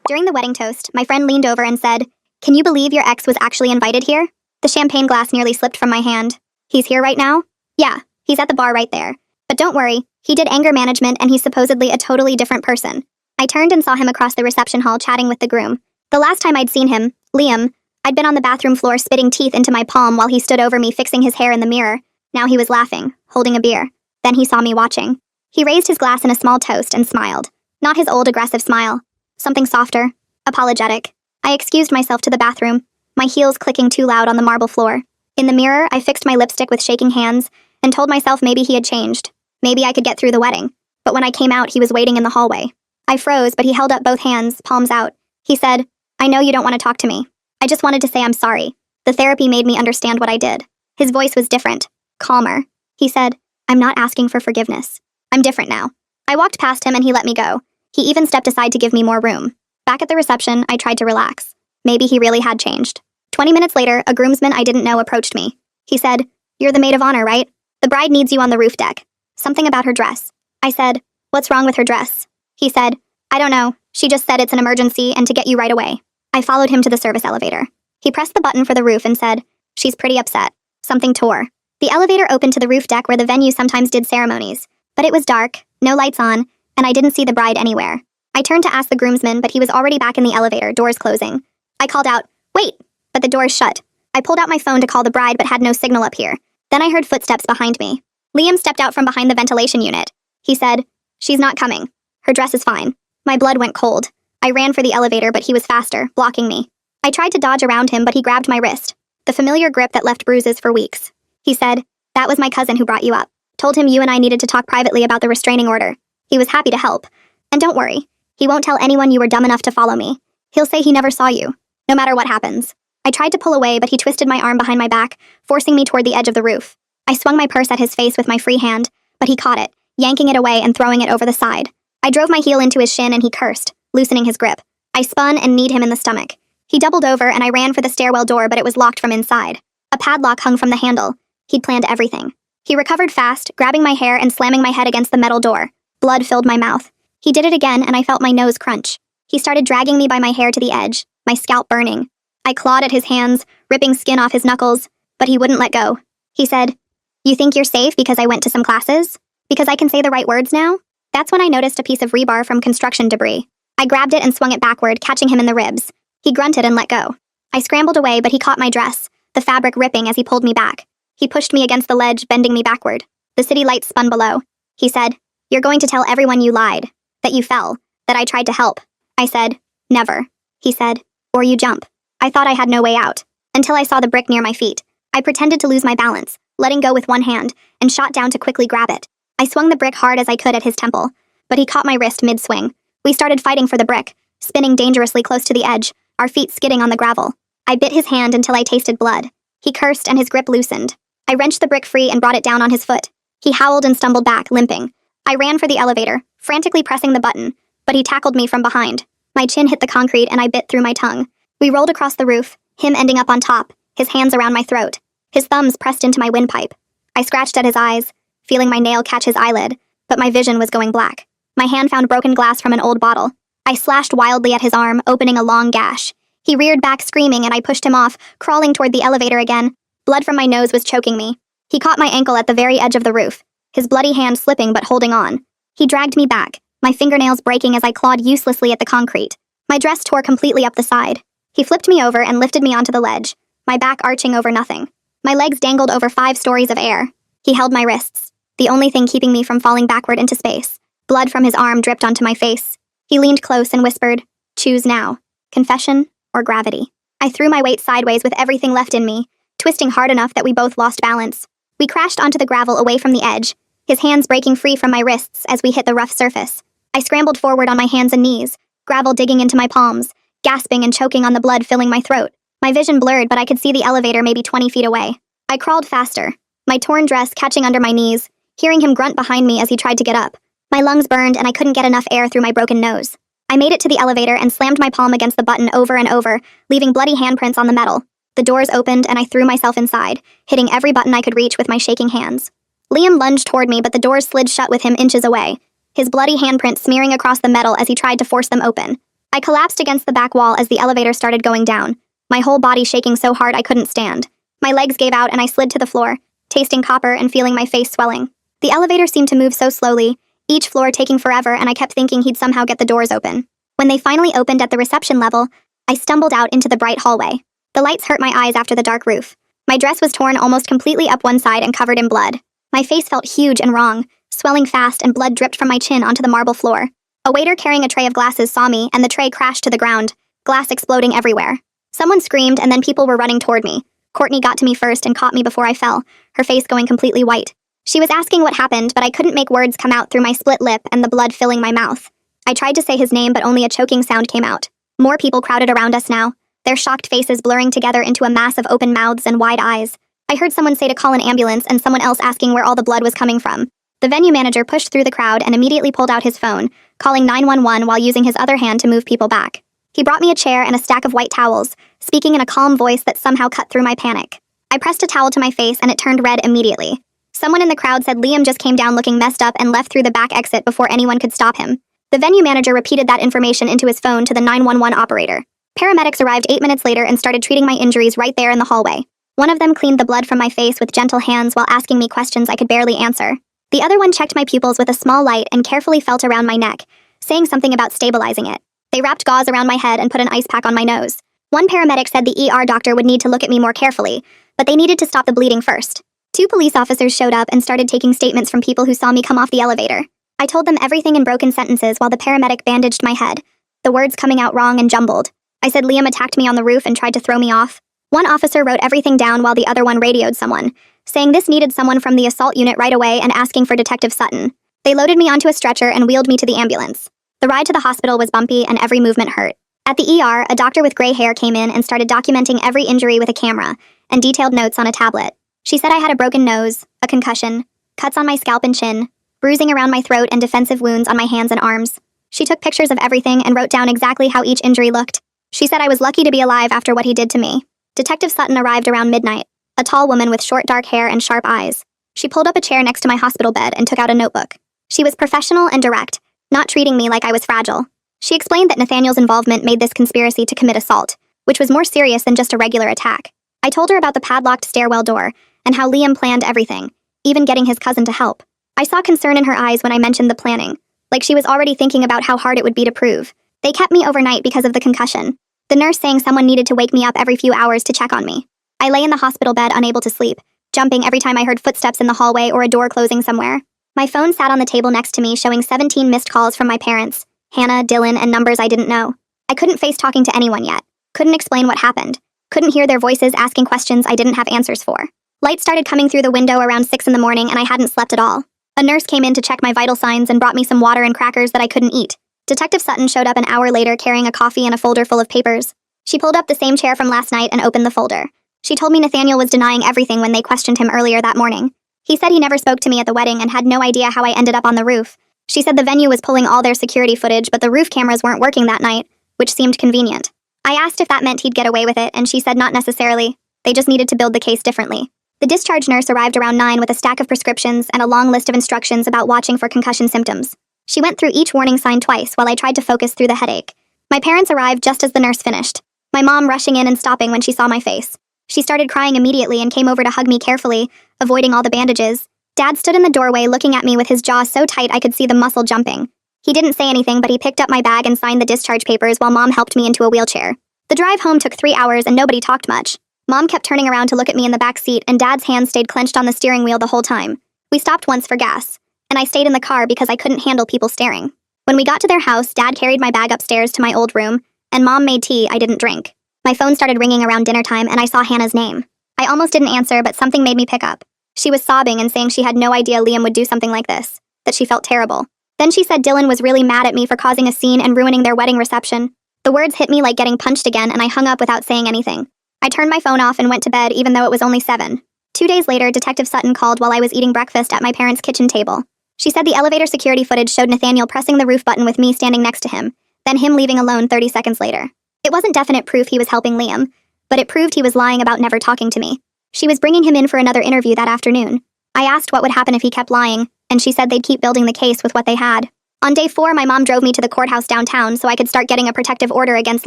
During the wedding toast, my friend leaned over and said, "Can you believe your ex was actually invited here?" The champagne glass nearly slipped from my hand. "He's here right now?" "Yeah, he's at the bar right there. But don't worry, he did anger management and he's supposedly a totally different person." I turned and saw him across the reception hall chatting with the groom. The last time I'd seen him, Liam, I'd been on the bathroom floor spitting teeth into my palm while he stood over me fixing his hair in the mirror. Now he was laughing, holding a beer. Then he saw me watching. He raised his glass in a small toast and smiled. Not his old aggressive smile. Something softer. Apologetic. I excused myself to the bathroom, my heels clicking too loud on the marble floor. In the mirror, I fixed my lipstick with shaking hands and told myself maybe he had changed. Maybe I could get through the wedding. But when I came out, he was waiting in the hallway. I froze, but he held up both hands, palms out. He said, "I know you don't want to talk to me. I just wanted to say I'm sorry. The therapy made me understand what I did." His voice was different, calmer. He said, "I'm not asking for forgiveness. I'm different now." I walked past him and he let me go. He even stepped aside to give me more room. Back at the reception, I tried to relax. Maybe he really had changed. 20 minutes later, a groomsman I didn't know approached me. He said, "You're the maid of honor, right? The bride needs you on the roof deck. Something about her dress." I said, "What's wrong with her dress?" He said, "I don't know. She just said it's an emergency and to get you right away." I followed him to the service elevator. He pressed the button for the roof and said, "She's pretty upset. Something tore." The elevator opened to the roof deck where the venue sometimes did ceremonies. But it was dark, no lights on, and I didn't see the bride anywhere. I turned to ask the groomsman, but he was already back in the elevator, doors closing. I called out, "Wait!" but the doors shut. I pulled out my phone to call the bride but had no signal up here. Then I heard footsteps behind me. Liam stepped out from behind the ventilation unit. He said, "She's not coming. Her dress is fine." My blood went cold. I ran for the elevator, but he was faster, blocking me. I tried to dodge around him, but he grabbed my wrist. The familiar grip that left bruises for weeks. He said, "That was my cousin who brought you up. Told him you and I needed to talk privately about the restraining order. He was happy to help. And don't worry, he won't tell anyone you were dumb enough to follow me. He'll say he never saw you, no matter what happens." I tried to pull away, but he twisted my arm behind my back, forcing me toward the edge of the roof. I swung my purse at his face with my free hand, but he caught it, yanking it away and throwing it over the side. I drove my heel into his shin and he cursed, loosening his grip. I spun and kneed him in the stomach. He doubled over and I ran for the stairwell door, but it was locked from inside. A padlock hung from the handle. He'd planned everything. He recovered fast, grabbing my hair and slamming my head against the metal door. Blood filled my mouth. He did it again and I felt my nose crunch. He started dragging me by my hair to the edge, my scalp burning. I clawed at his hands, ripping skin off his knuckles, but he wouldn't let go. He said, "You think you're safe because I went to some classes? Because I can say the right words now?" That's when I noticed a piece of rebar from construction debris. I grabbed it and swung it backward, catching him in the ribs. He grunted and let go. I scrambled away, but he caught my dress, the fabric ripping as he pulled me back. He pushed me against the ledge, bending me backward. The city lights spun below. He said, "You're going to tell everyone you lied, that you fell, that I tried to help." I said, "Never." He said, "Or you jump." I thought I had no way out, until I saw the brick near my feet. I pretended to lose my balance, letting go with one hand, and shot down to quickly grab it. I swung the brick hard as I could at his temple, but he caught my wrist mid-swing. We started fighting for the brick, spinning dangerously close to the edge, our feet skidding on the gravel. I bit his hand until I tasted blood. He cursed and his grip loosened. I wrenched the brick free and brought it down on his foot. He howled and stumbled back, limping. I ran for the elevator, frantically pressing the button, but he tackled me from behind. My chin hit the concrete and I bit through my tongue. We rolled across the roof, him ending up on top, his hands around my throat, his thumbs pressed into my windpipe. I scratched at his eyes, feeling my nail catch his eyelid, but my vision was going black. My hand found broken glass from an old bottle. I slashed wildly at his arm, opening a long gash. He reared back screaming and I pushed him off, crawling toward the elevator again. Blood from my nose was choking me. He caught my ankle at the very edge of the roof, his bloody hand slipping but holding on. He dragged me back, my fingernails breaking as I clawed uselessly at the concrete. My dress tore completely up the side. He flipped me over and lifted me onto the ledge, my back arching over nothing. My legs dangled over 5 stories of air. He held my wrists, the only thing keeping me from falling backward into space. Blood from his arm dripped onto my face. He leaned close and whispered, "Choose now, confession or gravity." I threw my weight sideways with everything left in me, twisting hard enough that we both lost balance. We crashed onto the gravel away from the edge, his hands breaking free from my wrists as we hit the rough surface. I scrambled forward on my hands and knees, gravel digging into my palms, gasping and choking on the blood filling my throat. My vision blurred, but I could see the elevator maybe 20 feet away. I crawled faster, my torn dress catching under my knees, hearing him grunt behind me as he tried to get up. My lungs burned and I couldn't get enough air through my broken nose. I made it to the elevator and slammed my palm against the button over and over, leaving bloody handprints on the metal. The doors opened and I threw myself inside, hitting every button I could reach with my shaking hands. Liam lunged toward me, but the doors slid shut with him inches away, his bloody handprint smearing across the metal as he tried to force them open. I collapsed against the back wall as the elevator started going down, my whole body shaking so hard I couldn't stand. My legs gave out and I slid to the floor, tasting copper and feeling my face swelling. The elevator seemed to move so slowly, each floor taking forever, and I kept thinking he'd somehow get the doors open. When they finally opened at the reception level, I stumbled out into the bright hallway. The lights hurt my eyes after the dark roof. My dress was torn almost completely up one side and covered in blood. My face felt huge and wrong, swelling fast, and blood dripped from my chin onto the marble floor. A waiter carrying a tray of glasses saw me, and the tray crashed to the ground, glass exploding everywhere. Someone screamed, and then people were running toward me. Courtney got to me first and caught me before I fell, her face going completely white. She was asking what happened, but I couldn't make words come out through my split lip and the blood filling my mouth. I tried to say his name, but only a choking sound came out. More people crowded around us now, their shocked faces blurring together into a mass of open mouths and wide eyes. I heard someone say to call an ambulance and someone else asking where all the blood was coming from. The venue manager pushed through the crowd and immediately pulled out his phone, calling 911 while using his other hand to move people back. He brought me a chair and a stack of white towels, speaking in a calm voice that somehow cut through my panic. I pressed a towel to my face and it turned red immediately. Someone in the crowd said Liam just came down looking messed up and left through the back exit before anyone could stop him. The venue manager repeated that information into his phone to the 911 operator. Paramedics arrived 8 minutes later and started treating my injuries right there in the hallway. One of them cleaned the blood from my face with gentle hands while asking me questions I could barely answer. The other one checked my pupils with a small light and carefully felt around my neck, saying something about stabilizing it. They wrapped gauze around my head and put an ice pack on my nose. One paramedic said the ER doctor would need to look at me more carefully, but they needed to stop the bleeding first. 2 police officers showed up and started taking statements from people who saw me come off the elevator. I told them everything in broken sentences while the paramedic bandaged my head, the words coming out wrong and jumbled. I said Liam attacked me on the roof and tried to throw me off. One officer wrote everything down while the other one radioed someone, saying this needed someone from the assault unit right away and asking for Detective Sutton. They loaded me onto a stretcher and wheeled me to the ambulance. The ride to the hospital was bumpy and every movement hurt. At the ER, a doctor with gray hair came in and started documenting every injury with a camera and detailed notes on a tablet. She said I had a broken nose, a concussion, cuts on my scalp and chin, bruising around my throat, and defensive wounds on my hands and arms. She took pictures of everything and wrote down exactly how each injury looked. She said I was lucky to be alive after what he did to me. Detective Sutton arrived around midnight, a tall woman with short dark hair and sharp eyes. She pulled up a chair next to my hospital bed and took out a notebook. She was professional and direct, not treating me like I was fragile. She explained that Nathaniel's involvement made this conspiracy to commit assault, which was more serious than just a regular attack. I told her about the padlocked stairwell door and how Liam planned everything, even getting his cousin to help. I saw concern in her eyes when I mentioned the planning, like she was already thinking about how hard it would be to prove. They kept me overnight because of the concussion, the nurse saying someone needed to wake me up every few hours to check on me. I lay in the hospital bed unable to sleep, jumping every time I heard footsteps in the hallway or a door closing somewhere. My phone sat on the table next to me showing 17 missed calls from my parents, Hannah, Dylan, and numbers I didn't know. I couldn't face talking to anyone yet, couldn't explain what happened, couldn't hear their voices asking questions I didn't have answers for. Light started coming through the window around 6 in the morning and I hadn't slept at all. A nurse came in to check my vital signs and brought me some water and crackers that I couldn't eat. Detective Sutton showed up an hour later carrying a coffee and a folder full of papers. She pulled up the same chair from last night and opened the folder. She told me Nathaniel was denying everything when they questioned him earlier that morning. He said he never spoke to me at the wedding and had no idea how I ended up on the roof. She said the venue was pulling all their security footage, but the roof cameras weren't working that night, which seemed convenient. I asked if that meant he'd get away with it, and she said not necessarily. They just needed to build the case differently. The discharge nurse arrived around 9 with a stack of prescriptions and a long list of instructions about watching for concussion symptoms. She went through each warning sign twice while I tried to focus through the headache. My parents arrived just as the nurse finished, my mom rushing in and stopping when she saw my face. She started crying immediately and came over to hug me carefully, avoiding all the bandages. Dad stood in the doorway looking at me with his jaw so tight I could see the muscle jumping. He didn't say anything, but he picked up my bag and signed the discharge papers while Mom helped me into a wheelchair. The drive home took 3 hours and nobody talked much. Mom kept turning around to look at me in the back seat, and Dad's hand stayed clenched on the steering wheel the whole time. We stopped once for gas, and I stayed in the car because I couldn't handle people staring. When we got to their house, Dad carried my bag upstairs to my old room, and Mom made tea I didn't drink. My phone started ringing around dinner time, and I saw Hannah's name. I almost didn't answer, but something made me pick up. She was sobbing and saying she had no idea Liam would do something like this, that she felt terrible. Then she said Dylan was really mad at me for causing a scene and ruining their wedding reception. The words hit me like getting punched again, and I hung up without saying anything. I turned my phone off and went to bed even though it was only 7. 2 days later, Detective Sutton called while I was eating breakfast at my parents' kitchen table. She said the elevator security footage showed Nathaniel pressing the roof button with me standing next to him, then him leaving alone 30 seconds later. It wasn't definite proof he was helping Liam, but it proved he was lying about never talking to me. She was bringing him in for another interview that afternoon. I asked what would happen if he kept lying, and she said they'd keep building the case with what they had. On day 4, my mom drove me to the courthouse downtown so I could start getting a protective order against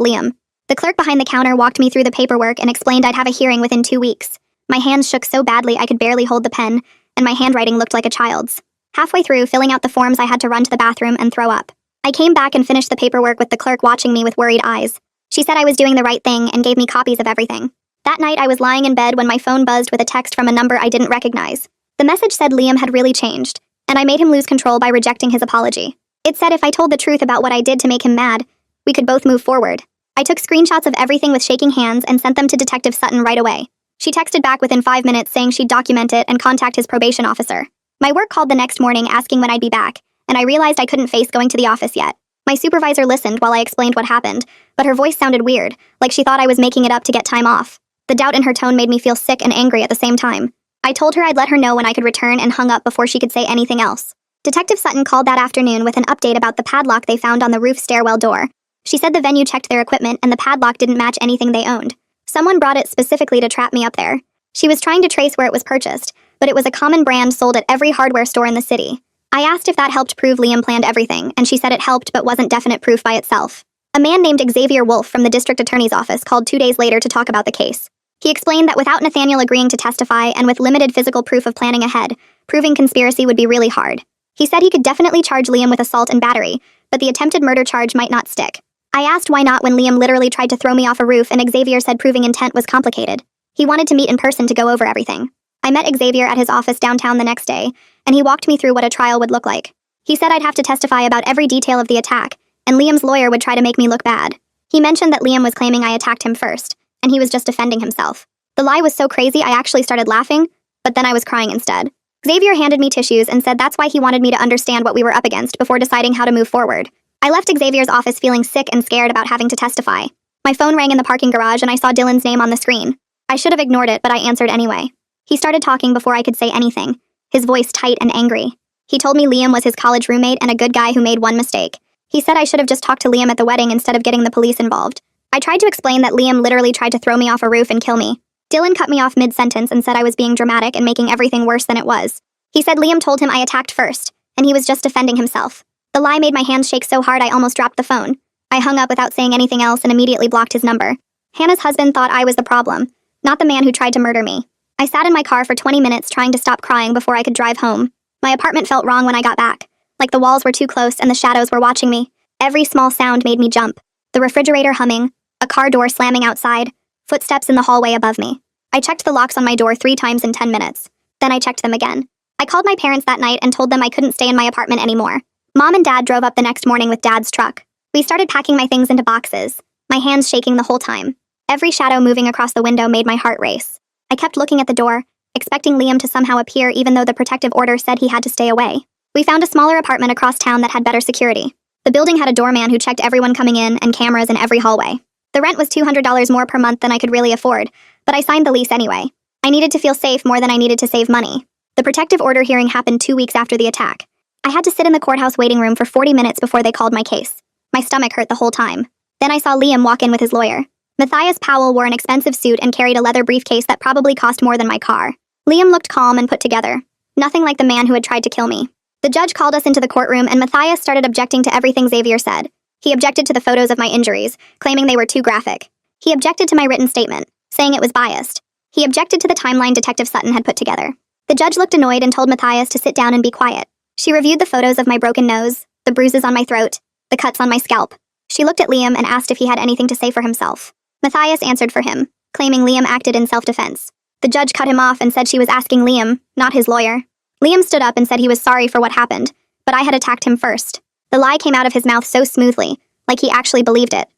Liam. The clerk behind the counter walked me through the paperwork and explained I'd have a hearing within 2 weeks. My hands shook so badly I could barely hold the pen, and my handwriting looked like a child's. Halfway through filling out the forms, I had to run to the bathroom and throw up. I came back and finished the paperwork with the clerk watching me with worried eyes. She said I was doing the right thing and gave me copies of everything. That night, I was lying in bed when my phone buzzed with a text from a number I didn't recognize. The message said Liam had really changed, and I made him lose control by rejecting his apology. It said if I told the truth about what I did to make him mad, we could both move forward. I took screenshots of everything with shaking hands and sent them to Detective Sutton right away. She texted back within 5 minutes saying she'd document it and contact his probation officer. My work called the next morning asking when I'd be back, and I realized I couldn't face going to the office yet. My supervisor listened while I explained what happened, but her voice sounded weird, like she thought I was making it up to get time off. The doubt in her tone made me feel sick and angry at the same time. I told her I'd let her know when I could return and hung up before she could say anything else. Detective Sutton called that afternoon with an update about the padlock they found on the roof stairwell door. She said the venue checked their equipment and the padlock didn't match anything they owned. Someone brought it specifically to trap me up there. She was trying to trace where it was purchased, but it was a common brand sold at every hardware store in the city. I asked if that helped prove Liam planned everything, and she said it helped but wasn't definite proof by itself. A man named Xavier Wolf from the district attorney's office called 2 days later to talk about the case. He explained that without Nathaniel agreeing to testify and with limited physical proof of planning ahead, proving conspiracy would be really hard. He said he could definitely charge Liam with assault and battery, but the attempted murder charge might not stick. I asked why not when Liam literally tried to throw me off a roof and Xavier said proving intent was complicated. He wanted to meet in person to go over everything. I met Xavier at his office downtown the next day, and he walked me through what a trial would look like. He said I'd have to testify about every detail of the attack, and Liam's lawyer would try to make me look bad. He mentioned that Liam was claiming I attacked him first, and he was just defending himself. The lie was so crazy I actually started laughing, but then I was crying instead. Xavier handed me tissues and said that's why he wanted me to understand what we were up against before deciding how to move forward. I left Xavier's office feeling sick and scared about having to testify. My phone rang in the parking garage and I saw Dylan's name on the screen. I should have ignored it, but I answered anyway. He started talking before I could say anything, his voice tight and angry. He told me Liam was his college roommate and a good guy who made one mistake. He said I should have just talked to Liam at the wedding instead of getting the police involved. I tried to explain that Liam literally tried to throw me off a roof and kill me. Dylan cut me off mid-sentence and said I was being dramatic and making everything worse than it was. He said Liam told him I attacked first, and he was just defending himself. The lie made my hands shake so hard I almost dropped the phone. I hung up without saying anything else and immediately blocked his number. Hannah's husband thought I was the problem, not the man who tried to murder me. I sat in my car for 20 minutes trying to stop crying before I could drive home. My apartment felt wrong when I got back, like the walls were too close and the shadows were watching me. Every small sound made me jump. The refrigerator humming, a car door slamming outside, footsteps in the hallway above me. I checked the locks on my door 3 times in 10 minutes. Then I checked them again. I called my parents that night and told them I couldn't stay in my apartment anymore. Mom and Dad drove up the next morning with Dad's truck. We started packing my things into boxes, my hands shaking the whole time. Every shadow moving across the window made my heart race. I kept looking at the door, expecting Liam to somehow appear even though the protective order said he had to stay away. We found a smaller apartment across town that had better security. The building had a doorman who checked everyone coming in and cameras in every hallway. The rent was $200 more per month than I could really afford, but I signed the lease anyway. I needed to feel safe more than I needed to save money. The protective order hearing happened 2 weeks after the attack. I had to sit in the courthouse waiting room for 40 minutes before they called my case. My stomach hurt the whole time. Then I saw Liam walk in with his lawyer. Matthias Powell wore an expensive suit and carried a leather briefcase that probably cost more than my car. Liam looked calm and put together. Nothing like the man who had tried to kill me. The judge called us into the courtroom and Matthias started objecting to everything Xavier said. He objected to the photos of my injuries, claiming they were too graphic. He objected to my written statement, saying it was biased. He objected to the timeline Detective Sutton had put together. The judge looked annoyed and told Matthias to sit down and be quiet. She reviewed the photos of my broken nose, the bruises on my throat, the cuts on my scalp. She looked at Liam and asked if he had anything to say for himself. Matthias answered for him, claiming Liam acted in self-defense. The judge cut him off and said she was asking Liam, not his lawyer. Liam stood up and said he was sorry for what happened, but I had attacked him first. The lie came out of his mouth so smoothly, like he actually believed it.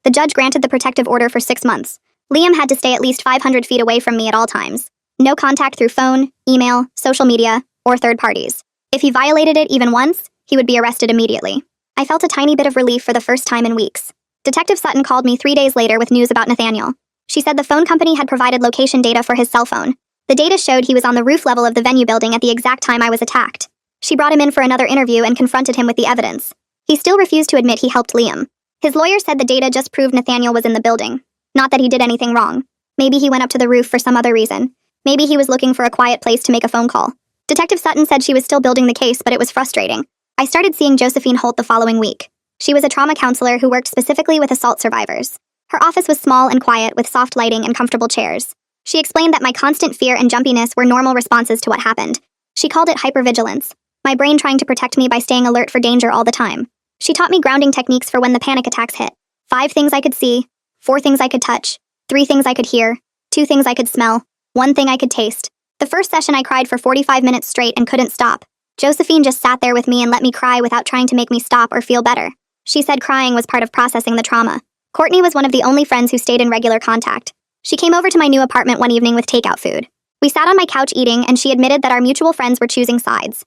The judge granted the protective order for 6 months. Liam had to stay at least 500 feet away from me at all times. No contact through phone, email, social media, or third parties. If he violated it even once, he would be arrested immediately. I felt a tiny bit of relief for the first time in weeks. Detective Sutton called me 3 days later with news about Nathaniel. She said the phone company had provided location data for his cell phone. The data showed he was on the roof level of the venue building at the exact time I was attacked. She brought him in for another interview and confronted him with the evidence. He still refused to admit he helped Liam. His lawyer said the data just proved Nathaniel was in the building. Not that he did anything wrong. Maybe he went up to the roof for some other reason. Maybe he was looking for a quiet place to make a phone call. Detective Sutton said she was still building the case, but it was frustrating. I started seeing Josephine Holt the following week. She was a trauma counselor who worked specifically with assault survivors. Her office was small and quiet with soft lighting and comfortable chairs. She explained that my constant fear and jumpiness were normal responses to what happened. She called it hypervigilance, my brain trying to protect me by staying alert for danger all the time. She taught me grounding techniques for when the panic attacks hit. 5 things I could see, 4 things I could touch, 3 things I could hear, 2 things I could smell, 1 thing I could taste. The first session I cried for 45 minutes straight and couldn't stop. Josephine just sat there with me and let me cry without trying to make me stop or feel better. She said crying was part of processing the trauma. Courtney was one of the only friends who stayed in regular contact. She came over to my new apartment one evening with takeout food. We sat on my couch eating, and she admitted that our mutual friends were choosing sides.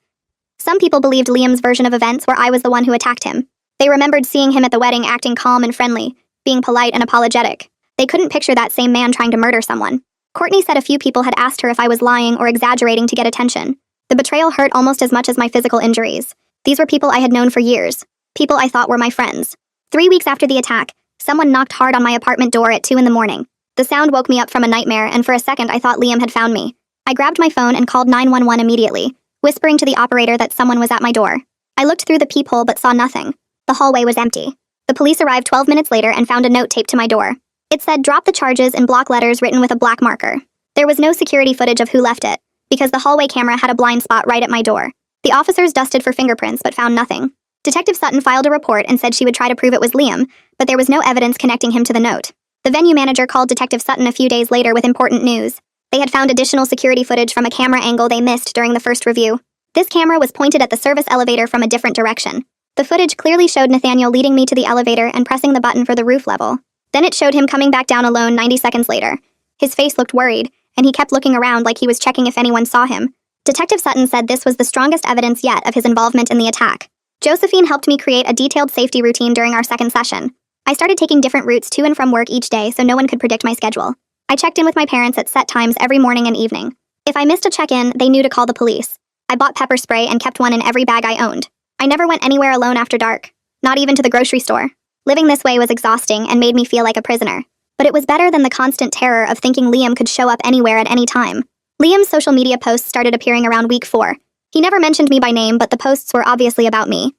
Some people believed Liam's version of events where I was the one who attacked him. They remembered seeing him at the wedding acting calm and friendly, being polite and apologetic. They couldn't picture that same man trying to murder someone. Courtney said a few people had asked her if I was lying or exaggerating to get attention. The betrayal hurt almost as much as my physical injuries. These were people I had known for years. People I thought were my friends. 3 weeks after the attack, someone knocked hard on my apartment door at 2 in the morning. The sound woke me up from a nightmare, and for a second I thought Liam had found me. I grabbed my phone and called 911 immediately, whispering to the operator that someone was at my door. I looked through the peephole but saw nothing. The hallway was empty. The police arrived 12 minutes later and found a note taped to my door. It said, "Drop the charges," in block letters written with a black marker. There was no security footage of who left it, because the hallway camera had a blind spot right at my door. The officers dusted for fingerprints but found nothing. Detective Sutton filed a report and said she would try to prove it was Liam, but there was no evidence connecting him to the note. The venue manager called Detective Sutton a few days later with important news. They had found additional security footage from a camera angle they missed during the first review. This camera was pointed at the service elevator from a different direction. The footage clearly showed Nathaniel leading me to the elevator and pressing the button for the roof level. Then it showed him coming back down alone 90 seconds later. His face looked worried, and he kept looking around like he was checking if anyone saw him. Detective Sutton said this was the strongest evidence yet of his involvement in the attack. Josephine helped me create a detailed safety routine during our second session. I started taking different routes to and from work each day so no one could predict my schedule. I checked in with my parents at set times every morning and evening. If I missed a check-in, they knew to call the police. I bought pepper spray and kept one in every bag I owned. I never went anywhere alone after dark, not even to the grocery store. Living this way was exhausting and made me feel like a prisoner. But it was better than the constant terror of thinking Liam could show up anywhere at any time. Liam's social media posts started appearing around week 4. He never mentioned me by name, but the posts were obviously about me.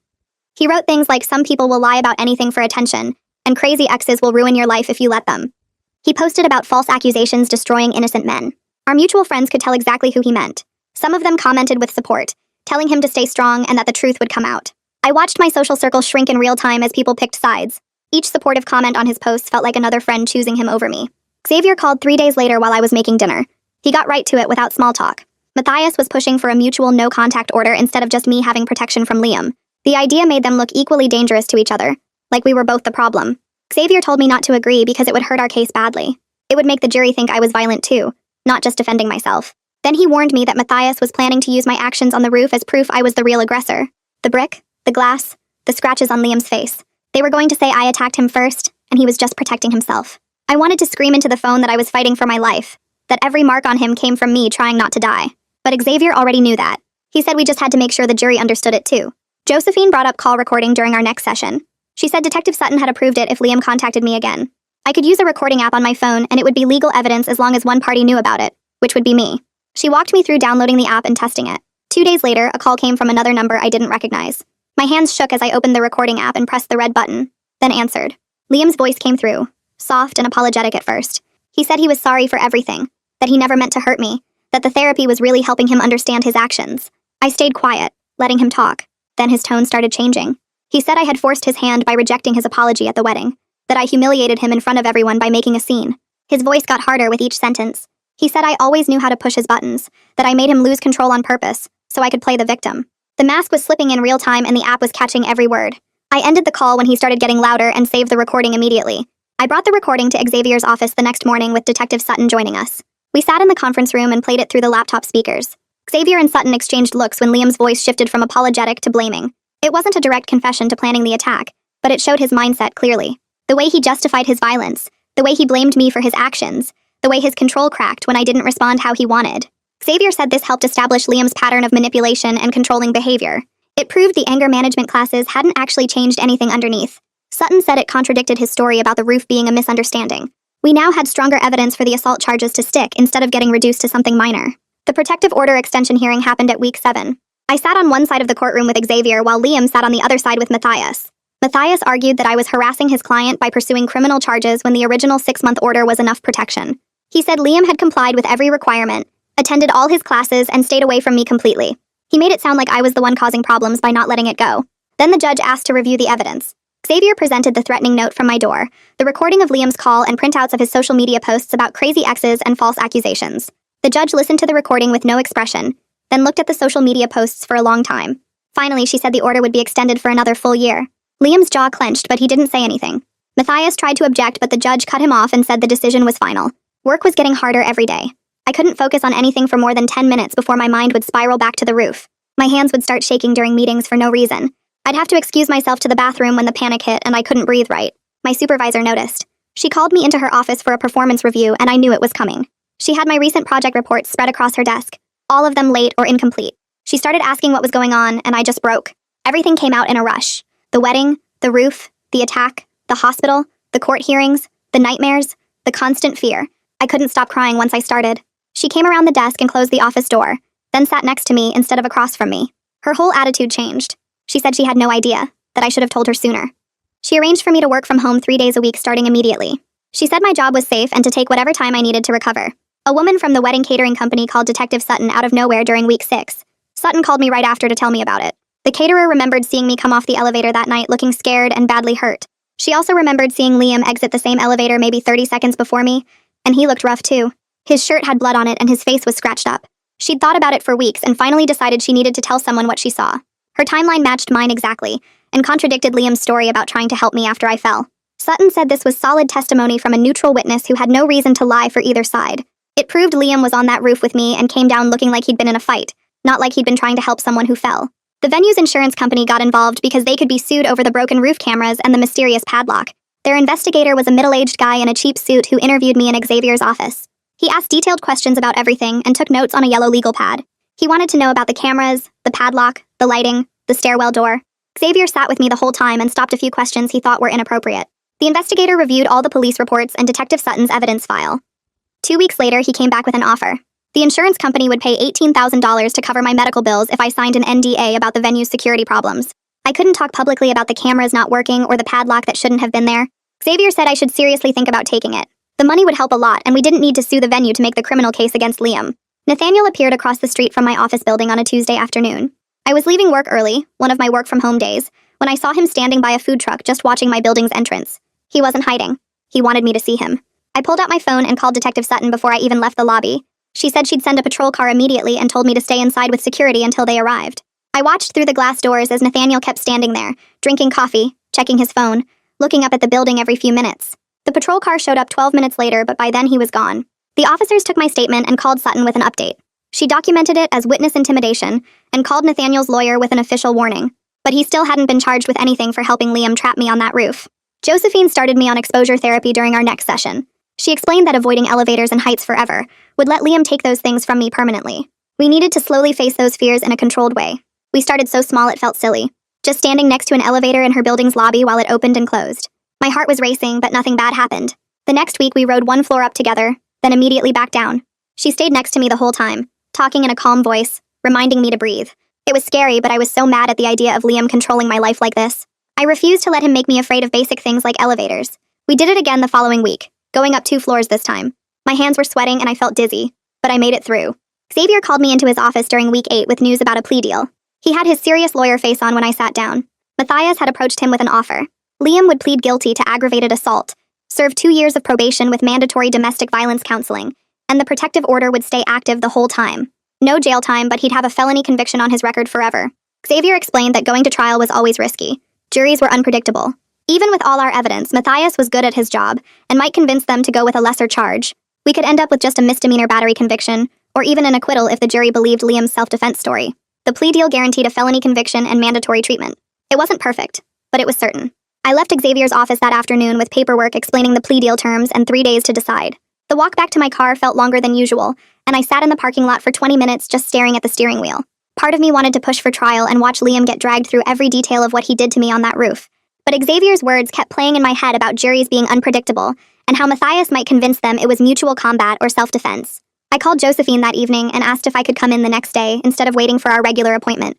He wrote things like, "Some people will lie about anything for attention, and crazy exes will ruin your life if you let them." He posted about false accusations destroying innocent men. Our mutual friends could tell exactly who he meant. Some of them commented with support, telling him to stay strong and that the truth would come out. I watched my social circle shrink in real time as people picked sides. Each supportive comment on his posts felt like another friend choosing him over me. Xavier called 3 days later while I was making dinner. He got right to it without small talk. Matthias was pushing for a mutual no-contact order instead of just me having protection from Liam. The idea made them look equally dangerous to each other, like we were both the problem. Xavier told me not to agree because it would hurt our case badly. It would make the jury think I was violent too, not just defending myself. Then he warned me that Matthias was planning to use my actions on the roof as proof I was the real aggressor. The brick, the glass, the scratches on Liam's face. They were going to say I attacked him first, and he was just protecting himself. I wanted to scream into the phone that I was fighting for my life, that every mark on him came from me trying not to die. But Xavier already knew that. He said we just had to make sure the jury understood it too. Josephine brought up call recording during our next session. She said Detective Sutton had approved it if Liam contacted me again. I could use a recording app on my phone, and it would be legal evidence as long as one party knew about it, which would be me. She walked me through downloading the app and testing it. 2 days later, a call came from another number I didn't recognize. My hands shook as I opened the recording app and pressed the red button, then answered. Liam's voice came through, soft and apologetic at first. He said he was sorry for everything, that he never meant to hurt me, that the therapy was really helping him understand his actions. I stayed quiet, letting him talk. Then his tone started changing. He said I had forced his hand by rejecting his apology at the wedding, that I humiliated him in front of everyone by making a scene. His voice got harder with each sentence. He said I always knew how to push his buttons, that I made him lose control on purpose, so I could play the victim. The mask was slipping in real time and the app was catching every word. I ended the call when he started getting louder and saved the recording immediately. I brought the recording to Xavier's office the next morning with Detective Sutton joining us. We sat in the conference room and played it through the laptop speakers. Xavier and Sutton exchanged looks when Liam's voice shifted from apologetic to blaming. It wasn't a direct confession to planning the attack, but it showed his mindset clearly. The way he justified his violence, the way he blamed me for his actions, the way his control cracked when I didn't respond how he wanted. Xavier said this helped establish Liam's pattern of manipulation and controlling behavior. It proved the anger management classes hadn't actually changed anything underneath. Sutton said it contradicted his story about the roof being a misunderstanding. We now had stronger evidence for the assault charges to stick instead of getting reduced to something minor. The protective order extension hearing happened at week 7. I sat on one side of the courtroom with Xavier while Liam sat on the other side with Matthias. Matthias argued that I was harassing his client by pursuing criminal charges when the original 6-month order was enough protection. He said Liam had complied with every requirement, attended all his classes, and stayed away from me completely. He made it sound like I was the one causing problems by not letting it go. Then the judge asked to review the evidence. Xavier presented the threatening note from my door, the recording of Liam's call, and printouts of his social media posts about crazy exes and false accusations. The judge listened to the recording with no expression, then looked at the social media posts for a long time. Finally, she said the order would be extended for another full year. Liam's jaw clenched, but he didn't say anything. Matthias tried to object, but the judge cut him off and said the decision was final. Work was getting harder every day. I couldn't focus on anything for more than 10 minutes before my mind would spiral back to the roof. My hands would start shaking during meetings for no reason. I'd have to excuse myself to the bathroom when the panic hit and I couldn't breathe right. My supervisor noticed. She called me into her office for a performance review, and I knew it was coming. She had my recent project reports spread across her desk, all of them late or incomplete. She started asking what was going on, and I just broke. Everything came out in a rush. The wedding, the roof, the attack, the hospital, the court hearings, the nightmares, the constant fear. I couldn't stop crying once I started. She came around the desk and closed the office door, then sat next to me instead of across from me. Her whole attitude changed. She said she had no idea, that I should have told her sooner. She arranged for me to work from home 3 days a week starting immediately. She said my job was safe and to take whatever time I needed to recover. A woman from the wedding catering company called Detective Sutton out of nowhere during week 6. Sutton called me right after to tell me about it. The caterer remembered seeing me come off the elevator that night looking scared and badly hurt. She also remembered seeing Liam exit the same elevator maybe 30 seconds before me, and he looked rough too. His shirt had blood on it and his face was scratched up. She'd thought about it for weeks and finally decided she needed to tell someone what she saw. Her timeline matched mine exactly, and contradicted Liam's story about trying to help me after I fell. Sutton said this was solid testimony from a neutral witness who had no reason to lie for either side. It proved Liam was on that roof with me and came down looking like he'd been in a fight, not like he'd been trying to help someone who fell. The venue's insurance company got involved because they could be sued over the broken roof cameras and the mysterious padlock. Their investigator was a middle-aged guy in a cheap suit who interviewed me in Xavier's office. He asked detailed questions about everything and took notes on a yellow legal pad. He wanted to know about the cameras, the padlock, the lighting, the stairwell door. Xavier sat with me the whole time and stopped a few questions he thought were inappropriate. The investigator reviewed all the police reports and Detective Sutton's evidence file. 2 weeks later, he came back with an offer. The insurance company would pay $18,000 to cover my medical bills if I signed an NDA about the venue's security problems. I couldn't talk publicly about the cameras not working or the padlock that shouldn't have been there. Xavier said I should seriously think about taking it. The money would help a lot, and we didn't need to sue the venue to make the criminal case against Liam. Nathaniel appeared across the street from my office building on a Tuesday afternoon. I was leaving work early, one of my work-from-home days, when I saw him standing by a food truck just watching my building's entrance. He wasn't hiding. He wanted me to see him. I pulled out my phone and called Detective Sutton before I even left the lobby. She said she'd send a patrol car immediately and told me to stay inside with security until they arrived. I watched through the glass doors as Nathaniel kept standing there, drinking coffee, checking his phone, looking up at the building every few minutes. The patrol car showed up 12 minutes later, but by then he was gone. The officers took my statement and called Sutton with an update. She documented it as witness intimidation and called Nathaniel's lawyer with an official warning. But he still hadn't been charged with anything for helping Liam trap me on that roof. Josephine started me on exposure therapy during our next session. She explained that avoiding elevators and heights forever would let Liam take those things from me permanently. We needed to slowly face those fears in a controlled way. We started so small it felt silly. Just standing next to an elevator in her building's lobby while it opened and closed. My heart was racing, but nothing bad happened. The next week we rode 1 floor up together, then immediately back down. She stayed next to me the whole time, talking in a calm voice, reminding me to breathe. It was scary, but I was so mad at the idea of Liam controlling my life like this. I refused to let him make me afraid of basic things like elevators. We did it again the following week, going up 2 floors this time. My hands were sweating and I felt dizzy, but I made it through. Xavier called me into his office during week 8 with news about a plea deal. He had his serious lawyer face on when I sat down. Matthias had approached him with an offer. Liam would plead guilty to aggravated assault, serve 2 years of probation with mandatory domestic violence counseling, and the protective order would stay active the whole time. No jail time, but he'd have a felony conviction on his record forever. Xavier explained that going to trial was always risky. Juries were unpredictable. Even with all our evidence, Matthias was good at his job and might convince them to go with a lesser charge. We could end up with just a misdemeanor battery conviction, or even an acquittal if the jury believed Liam's self-defense story. The plea deal guaranteed a felony conviction and mandatory treatment. It wasn't perfect, but it was certain. I left Xavier's office that afternoon with paperwork explaining the plea deal terms and 3 days to decide. The walk back to my car felt longer than usual, and I sat in the parking lot for 20 minutes just staring at the steering wheel. Part of me wanted to push for trial and watch Liam get dragged through every detail of what he did to me on that roof. But Xavier's words kept playing in my head about juries being unpredictable, and how Matthias might convince them it was mutual combat or self-defense. I called Josephine that evening and asked if I could come in the next day instead of waiting for our regular appointment.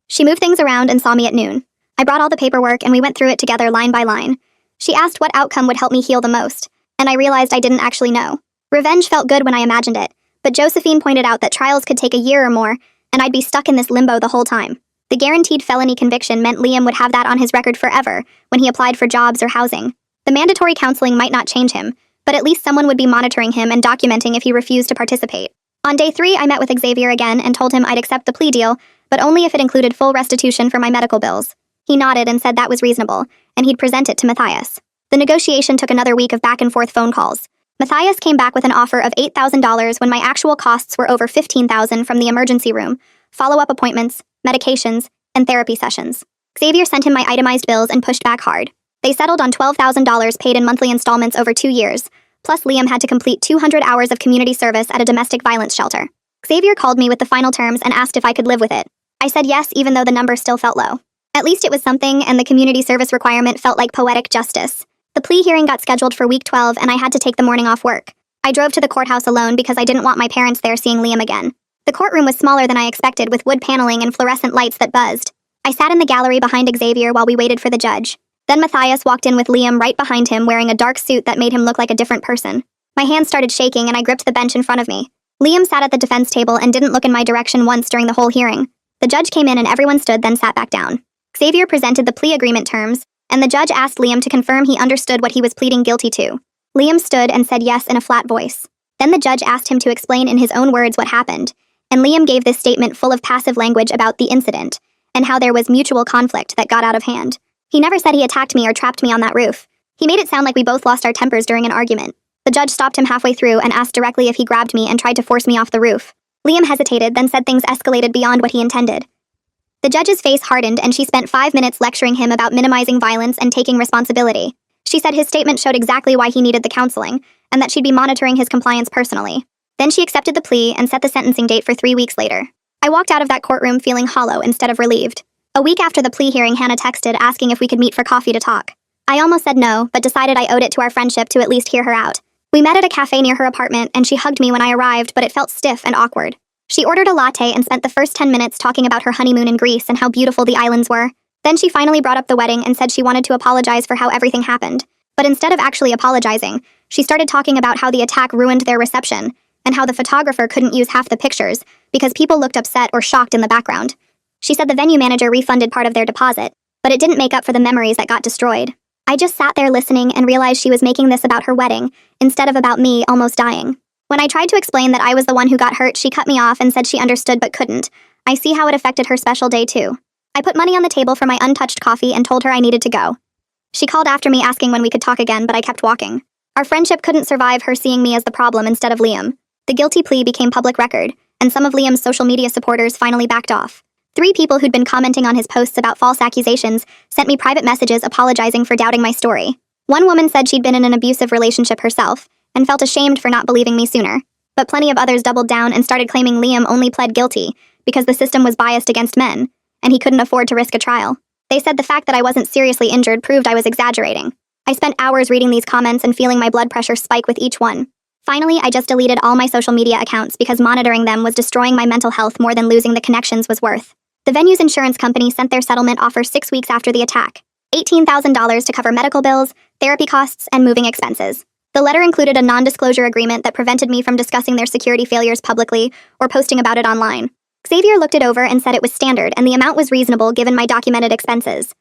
She moved things around and saw me at noon. I brought all the paperwork and we went through it together line by line. She asked what outcome would help me heal the most, and I realized I didn't actually know. Revenge felt good when I imagined it, but Josephine pointed out that trials could take a year or more, and I'd be stuck in this limbo the whole time. The guaranteed felony conviction meant Liam would have that on his record forever when he applied for jobs or housing. The mandatory counseling might not change him, but at least someone would be monitoring him and documenting if he refused to participate. On day 3, I met with Xavier again and told him I'd accept the plea deal, but only if it included full restitution for my medical bills. He nodded and said that was reasonable, and he'd present it to Matthias. The negotiation took another week of back-and-forth phone calls. Matthias came back with an offer of $8,000 when my actual costs were over $15,000 from the emergency room, follow-up appointments, medications, and therapy sessions. Xavier sent him my itemized bills and pushed back hard. They settled on $12,000 paid in monthly installments over 2 years, plus Liam had to complete 200 hours of community service at a domestic violence shelter. Xavier called me with the final terms and asked if I could live with it. I said yes, even though the number still felt low. At least it was something, and the community service requirement felt like poetic justice. The plea hearing got scheduled for week 12, and I had to take the morning off work. I drove to the courthouse alone because I didn't want my parents there seeing Liam again. The courtroom was smaller than I expected, with wood paneling and fluorescent lights that buzzed. I sat in the gallery behind Xavier while we waited for the judge. Then Matthias walked in with Liam right behind him wearing a dark suit that made him look like a different person. My hands started shaking and I gripped the bench in front of me. Liam sat at the defense table and didn't look in my direction once during the whole hearing. The judge came in and everyone stood, then sat back down. Xavier presented the plea agreement terms, and the judge asked Liam to confirm he understood what he was pleading guilty to. Liam stood and said yes in a flat voice. Then the judge asked him to explain in his own words what happened, and Liam gave this statement full of passive language about the incident, and how there was mutual conflict that got out of hand. He never said he attacked me or trapped me on that roof. He made it sound like we both lost our tempers during an argument. The judge stopped him halfway through and asked directly if he grabbed me and tried to force me off the roof. Liam hesitated, then said things escalated beyond what he intended. The judge's face hardened and she spent 5 minutes lecturing him about minimizing violence and taking responsibility. She said his statement showed exactly why he needed the counseling, and that she'd be monitoring his compliance personally. Then she accepted the plea and set the sentencing date for 3 weeks later. I walked out of that courtroom feeling hollow instead of relieved. A week after the plea hearing, Hannah texted asking if we could meet for coffee to talk. I almost said no, but decided I owed it to our friendship to at least hear her out. We met at a cafe near her apartment and she hugged me when I arrived, but it felt stiff and awkward. She ordered a latte and spent the first 10 minutes talking about her honeymoon in Greece and how beautiful the islands were. Then she finally brought up the wedding and said she wanted to apologize for how everything happened. But instead of actually apologizing, she started talking about how the attack ruined their reception, and how the photographer couldn't use half the pictures because people looked upset or shocked in the background. She said the venue manager refunded part of their deposit, but it didn't make up for the memories that got destroyed. I just sat there listening and realized she was making this about her wedding, instead of about me almost dying. When I tried to explain that I was the one who got hurt, she cut me off and said she understood but couldn't. I see how it affected her special day too. I put money on the table for my untouched coffee and told her I needed to go. She called after me asking when we could talk again, but I kept walking. Our friendship couldn't survive her seeing me as the problem instead of Liam. The guilty plea became public record, and some of Liam's social media supporters finally backed off. 3 people who'd been commenting on his posts about false accusations sent me private messages apologizing for doubting my story. One woman said she'd been in an abusive relationship herself, and felt ashamed for not believing me sooner. But plenty of others doubled down and started claiming Liam only pled guilty because the system was biased against men, and he couldn't afford to risk a trial. They said the fact that I wasn't seriously injured proved I was exaggerating. I spent hours reading these comments and feeling my blood pressure spike with each one. Finally, I just deleted all my social media accounts because monitoring them was destroying my mental health more than losing the connections was worth. The venue's insurance company sent their settlement offer 6 weeks after the attack. $18,000 to cover medical bills, therapy costs, and moving expenses. The letter included a non-disclosure agreement that prevented me from discussing their security failures publicly or posting about it online. Xavier looked it over and said it was standard and the amount was reasonable given my documented expenses.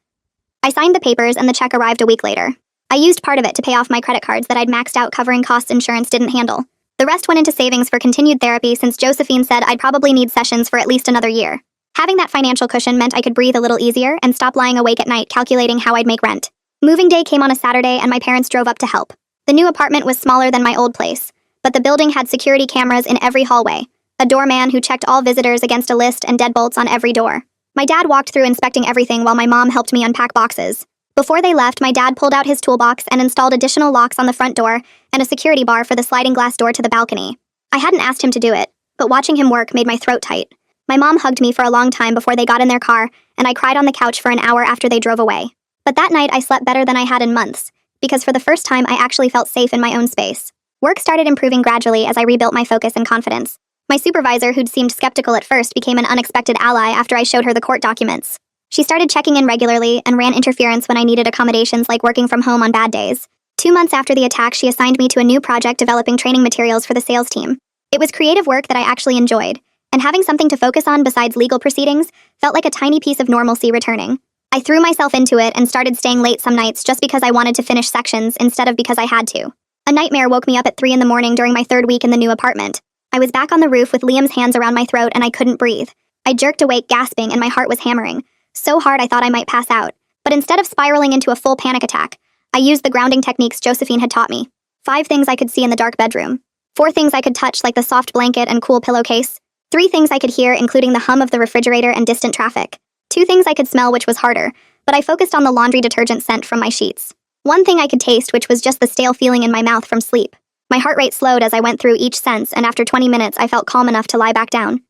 I signed the papers and the check arrived a week later. I used part of it to pay off my credit cards that I'd maxed out covering costs insurance didn't handle. The rest went into savings for continued therapy since Josephine said I'd probably need sessions for at least another year. Having that financial cushion meant I could breathe a little easier and stop lying awake at night calculating how I'd make rent. Moving day came on a Saturday and my parents drove up to help. The new apartment was smaller than my old place, but the building had security cameras in every hallway, a doorman who checked all visitors against a list and deadbolts on every door. My dad walked through inspecting everything while my mom helped me unpack boxes. Before they left, my dad pulled out his toolbox and installed additional locks on the front door and a security bar for the sliding glass door to the balcony. I hadn't asked him to do it, but watching him work made my throat tight. My mom hugged me for a long time before they got in their car, and I cried on the couch for an hour after they drove away. But that night I slept better than I had in months, because for the first time I actually felt safe in my own space. Work started improving gradually as I rebuilt my focus and confidence. My supervisor, who'd seemed skeptical at first, became an unexpected ally after I showed her the court documents. She started checking in regularly and ran interference when I needed accommodations like working from home on bad days. 2 months after the attack, she assigned me to a new project developing training materials for the sales team. It was creative work that I actually enjoyed, and having something to focus on besides legal proceedings felt like a tiny piece of normalcy returning. I threw myself into it and started staying late some nights just because I wanted to finish sections instead of because I had to. A nightmare woke me up at 3 in the morning during my 3rd week in the new apartment. I was back on the roof with Liam's hands around my throat and I couldn't breathe. I jerked awake gasping and my heart was hammering. So hard I thought I might pass out. But instead of spiraling into a full panic attack, I used the grounding techniques Josephine had taught me. 5 things I could see in the dark bedroom. 4 things I could touch like the soft blanket and cool pillowcase. 3 things I could hear, including the hum of the refrigerator and distant traffic. 2 things I could smell, which was harder, but I focused on the laundry detergent scent from my sheets. 1 thing I could taste, which was just the stale feeling in my mouth from sleep. My heart rate slowed as I went through each sense, and after 20 minutes I felt calm enough to lie back down.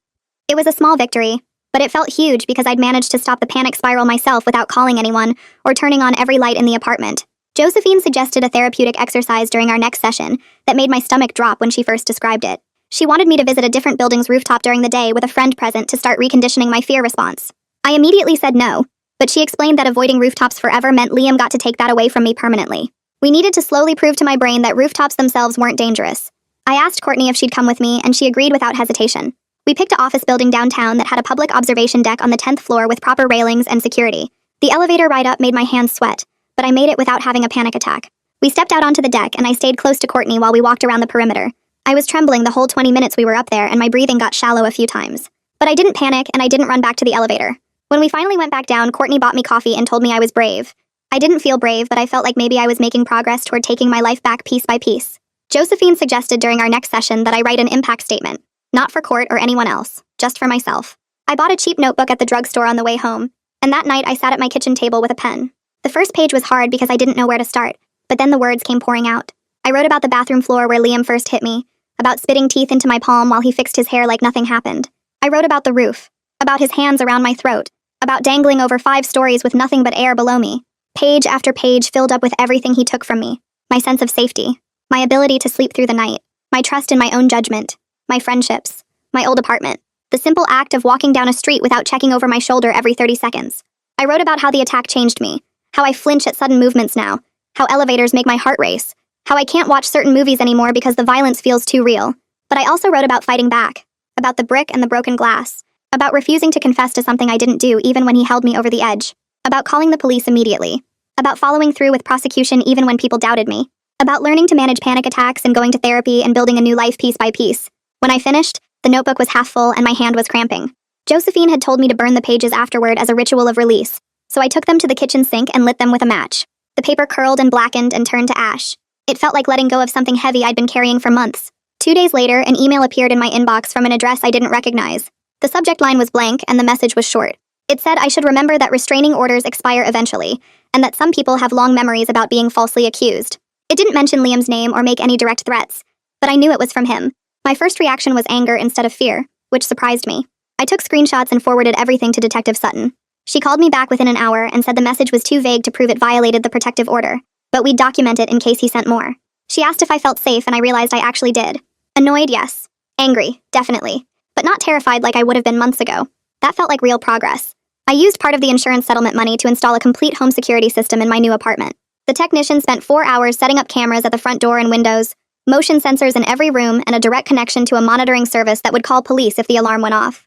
It was a small victory, but it felt huge because I'd managed to stop the panic spiral myself without calling anyone or turning on every light in the apartment. Josephine suggested a therapeutic exercise during our next session that made my stomach drop when she first described it. She wanted me to visit a different building's rooftop during the day with a friend present to start reconditioning my fear response. I immediately said no, but she explained that avoiding rooftops forever meant Liam got to take that away from me permanently. We needed to slowly prove to my brain that rooftops themselves weren't dangerous. I asked Courtney if she'd come with me, and she agreed without hesitation. We picked an office building downtown that had a public observation deck on the 10th floor with proper railings and security. The elevator ride up made my hands sweat, but I made it without having a panic attack. We stepped out onto the deck, and I stayed close to Courtney while we walked around the perimeter. I was trembling the whole 20 minutes we were up there, and my breathing got shallow a few times. But I didn't panic, and I didn't run back to the elevator. When we finally went back down, Courtney bought me coffee and told me I was brave. I didn't feel brave, but I felt like maybe I was making progress toward taking my life back piece by piece. Josephine suggested during our next session that I write an impact statement. Not for court or anyone else, just for myself. I bought a cheap notebook at the drugstore on the way home, and that night I sat at my kitchen table with a pen. The first page was hard because I didn't know where to start, but then the words came pouring out. I wrote about the bathroom floor where Liam first hit me, about spitting teeth into my palm while he fixed his hair like nothing happened. I wrote about the roof, about his hands around my throat, about dangling over 5 stories with nothing but air below me. Page after page filled up with everything he took from me. My sense of safety, my ability to sleep through the night, my trust in my own judgment, my friendships, my old apartment, the simple act of walking down a street without checking over my shoulder every 30 seconds. I wrote about how the attack changed me, how I flinch at sudden movements now, how elevators make my heart race, how I can't watch certain movies anymore because the violence feels too real. But I also wrote about fighting back, about the brick and the broken glass, about refusing to confess to something I didn't do even when he held me over the edge, about calling the police immediately, about following through with prosecution even when people doubted me, about learning to manage panic attacks and going to therapy and building a new life piece by piece. When I finished, the notebook was half full and my hand was cramping. Josephine had told me to burn the pages afterward as a ritual of release, so I took them to the kitchen sink and lit them with a match. The paper curled and blackened and turned to ash. It felt like letting go of something heavy I'd been carrying for months. 2 days later, an email appeared in my inbox from an address I didn't recognize. The subject line was blank and the message was short. It said I should remember that restraining orders expire eventually, and that some people have long memories about being falsely accused. It didn't mention Liam's name or make any direct threats, but I knew it was from him. My first reaction was anger instead of fear, which surprised me. I took screenshots and forwarded everything to Detective Sutton. She called me back within an hour and said the message was too vague to prove it violated the protective order, but we'd document it in case he sent more. She asked if I felt safe and I realized I actually did. Annoyed, yes. Angry, definitely. But not terrified like I would have been months ago. That felt like real progress. I used part of the insurance settlement money to install a complete home security system in my new apartment. The technician spent 4 hours setting up cameras at the front door and windows, motion sensors in every room, and a direct connection to a monitoring service that would call police if the alarm went off.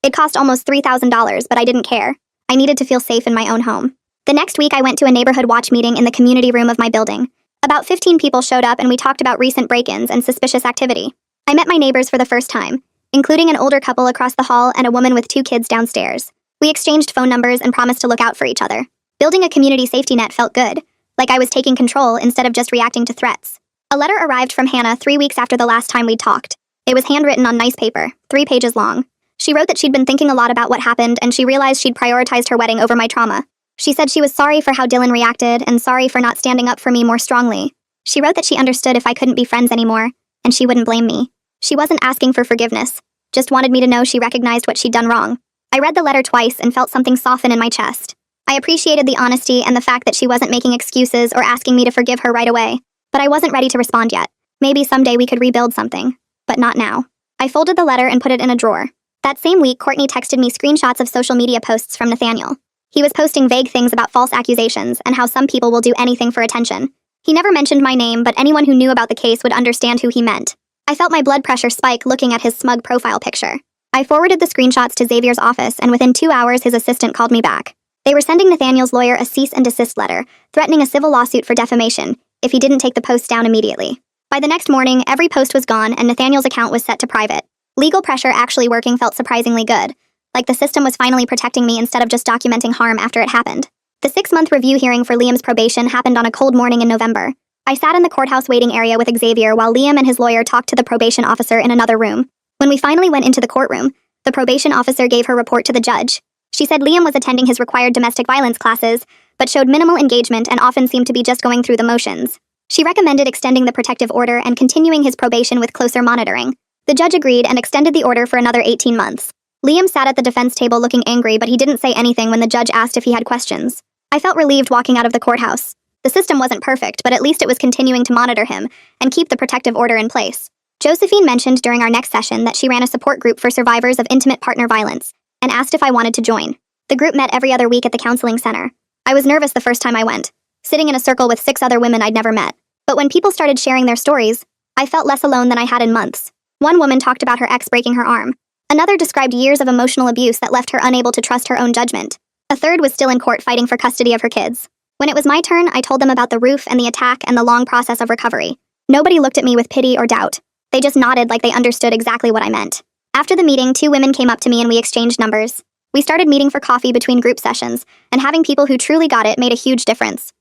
It cost almost $3,000, but I didn't care. I needed to feel safe in my own home. The next week I went to a neighborhood watch meeting in the community room of my building. About 15 people showed up and we talked about recent break-ins and suspicious activity. I met my neighbors for the first time, including an older couple across the hall and a woman with 2 kids downstairs. We exchanged phone numbers and promised to look out for each other. Building a community safety net felt good, like I was taking control instead of just reacting to threats. A letter arrived from Hannah 3 weeks after the last time we'd talked. It was handwritten on nice paper, 3 pages long. She wrote that she'd been thinking a lot about what happened and she realized she'd prioritized her wedding over my trauma. She said she was sorry for how Dylan reacted and sorry for not standing up for me more strongly. She wrote that she understood if I couldn't be friends anymore, and she wouldn't blame me. She wasn't asking for forgiveness, just wanted me to know she recognized what she'd done wrong. I read the letter twice and felt something soften in my chest. I appreciated the honesty and the fact that she wasn't making excuses or asking me to forgive her right away, but I wasn't ready to respond yet. Maybe someday we could rebuild something, but not now. I folded the letter and put it in a drawer. That same week, Courtney texted me screenshots of social media posts from Nathaniel. He was posting vague things about false accusations and how some people will do anything for attention. He never mentioned my name, but anyone who knew about the case would understand who he meant. I felt my blood pressure spike looking at his smug profile picture. I forwarded the screenshots to Xavier's office, and within 2 hours his assistant called me back. They were sending Nathaniel's lawyer a cease and desist letter, threatening a civil lawsuit for defamation if he didn't take the posts down immediately. By the next morning, every post was gone and Nathaniel's account was set to private. Legal pressure actually working felt surprisingly good, like the system was finally protecting me instead of just documenting harm after it happened. The 6-month review hearing for Liam's probation happened on a cold morning in November. I sat in the courthouse waiting area with Xavier while Liam and his lawyer talked to the probation officer in another room. When we finally went into the courtroom, the probation officer gave her report to the judge. She said Liam was attending his required domestic violence classes, but showed minimal engagement and often seemed to be just going through the motions. She recommended extending the protective order and continuing his probation with closer monitoring. The judge agreed and extended the order for another 18 months. Liam sat at the defense table looking angry, but he didn't say anything when the judge asked if he had questions. I felt relieved walking out of the courthouse. The system wasn't perfect, but at least it was continuing to monitor him and keep the protective order in place. Josephine mentioned during our next session that she ran a support group for survivors of intimate partner violence and asked if I wanted to join. The group met every other week at the counseling center. I was nervous the first time I went, sitting in a circle with 6 other women I'd never met. But when people started sharing their stories, I felt less alone than I had in months. One woman talked about her ex breaking her arm. Another described years of emotional abuse that left her unable to trust her own judgment. A third was still in court fighting for custody of her kids. When it was my turn, I told them about the roof and the attack and the long process of recovery. Nobody looked at me with pity or doubt. They just nodded like they understood exactly what I meant. After the meeting, 2 women came up to me and we exchanged numbers. We started meeting for coffee between group sessions, and having people who truly got it made a huge difference.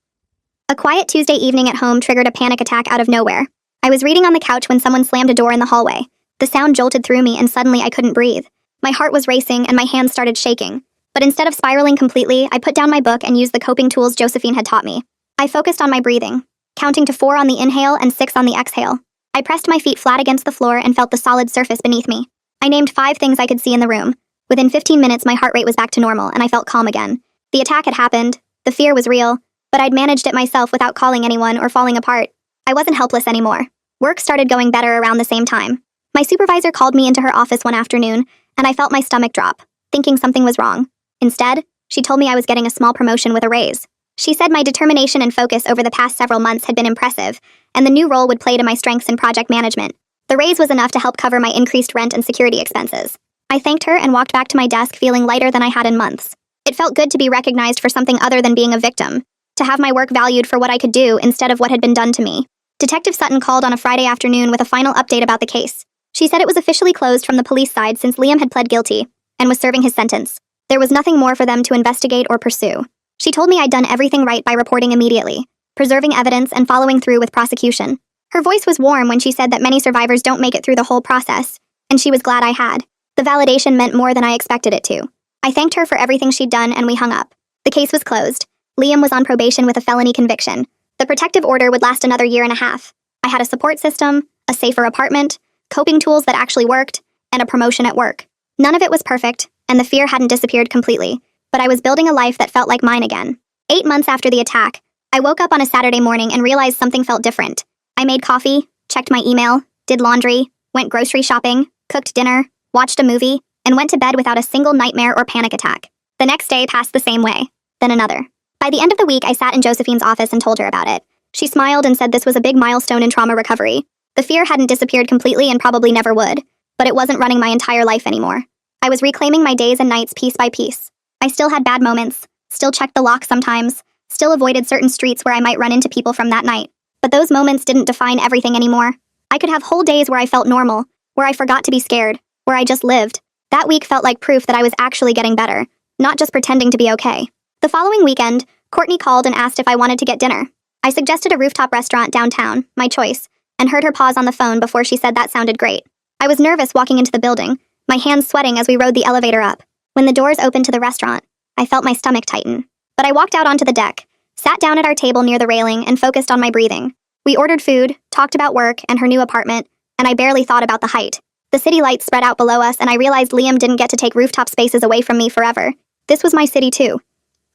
A quiet Tuesday evening at home triggered a panic attack out of nowhere. I was reading on the couch when someone slammed a door in the hallway. The sound jolted through me and suddenly I couldn't breathe. My heart was racing and my hands started shaking. But instead of spiraling completely, I put down my book and used the coping tools Josephine had taught me. I focused on my breathing, counting to 4 on the inhale and 6 on the exhale. I pressed my feet flat against the floor and felt the solid surface beneath me. I named 5 things I could see in the room. Within 15 minutes, my heart rate was back to normal and I felt calm again. The attack had happened, the fear was real, but I'd managed it myself without calling anyone or falling apart. I wasn't helpless anymore. Work started going better around the same time. My supervisor called me into her office one afternoon, and I felt my stomach drop, thinking something was wrong. Instead, she told me I was getting a small promotion with a raise. She said my determination and focus over the past several months had been impressive, and the new role would play to my strengths in project management. The raise was enough to help cover my increased rent and security expenses. I thanked her and walked back to my desk feeling lighter than I had in months. It felt good to be recognized for something other than being a victim, to have my work valued for what I could do instead of what had been done to me. Detective Sutton called on a Friday afternoon with a final update about the case. She said it was officially closed from the police side since Liam had pled guilty and was serving his sentence. There was nothing more for them to investigate or pursue. She told me I'd done everything right by reporting immediately, preserving evidence and following through with prosecution. Her voice was warm when she said that many survivors don't make it through the whole process, and she was glad I had. The validation meant more than I expected it to. I thanked her for everything she'd done and we hung up. The case was closed. Liam was on probation with a felony conviction. The protective order would last another 1.5 years. I had a support system, a safer apartment, coping tools that actually worked, and a promotion at work. None of it was perfect, and the fear hadn't disappeared completely, but I was building a life that felt like mine again. 8 months after the attack, I woke up on a Saturday morning and realized something felt different. I made coffee, checked my email, did laundry, went grocery shopping, cooked dinner, watched a movie, and went to bed without a single nightmare or panic attack. The next day passed the same way, then another. By the end of the week, I sat in Josephine's office and told her about it. She smiled and said this was a big milestone in trauma recovery. The fear hadn't disappeared completely and probably never would, but it wasn't running my entire life anymore. I was reclaiming my days and nights piece by piece. I still had bad moments, still checked the lock sometimes, still avoided certain streets where I might run into people from that night. But those moments didn't define everything anymore. I could have whole days where I felt normal, where I forgot to be scared, where I just lived. That week felt like proof that I was actually getting better, not just pretending to be okay. The following weekend, Courtney called and asked if I wanted to get dinner. I suggested a rooftop restaurant downtown, my choice, and heard her pause on the phone before she said that sounded great. I was nervous walking into the building, my hands sweating as we rode the elevator up. When the doors opened to the restaurant, I felt my stomach tighten. But I walked out onto the deck, sat down at our table near the railing, and focused on my breathing. We ordered food, talked about work and her new apartment, and I barely thought about the height. The city lights spread out below us, and I realized Liam didn't get to take rooftop spaces away from me forever. This was my city too.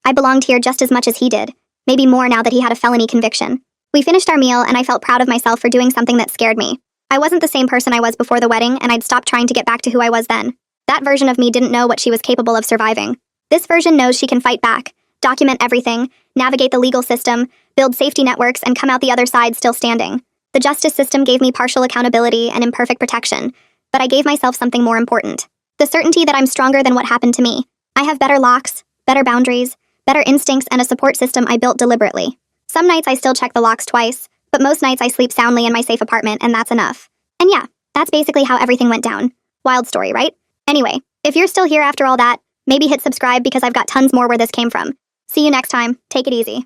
I belonged here just as much as he did, maybe more now that he had a felony conviction. We finished our meal, and I felt proud of myself for doing something that scared me. I wasn't the same person I was before the wedding, and I'd stopped trying to get back to who I was then. That version of me didn't know what she was capable of surviving. This version knows she can fight back, document everything, navigate the legal system, build safety networks, and come out the other side still standing. The justice system gave me partial accountability and imperfect protection, but I gave myself something more important. The certainty that I'm stronger than what happened to me. I have better locks, better boundaries, better instincts, and a support system I built deliberately. Some nights I still check the locks twice, but most nights I sleep soundly in my safe apartment, and that's enough. And yeah, that's basically how everything went down. Wild story, right? Anyway, if you're still here after all that, maybe hit subscribe because I've got tons more where this came from. See you next time. Take it easy.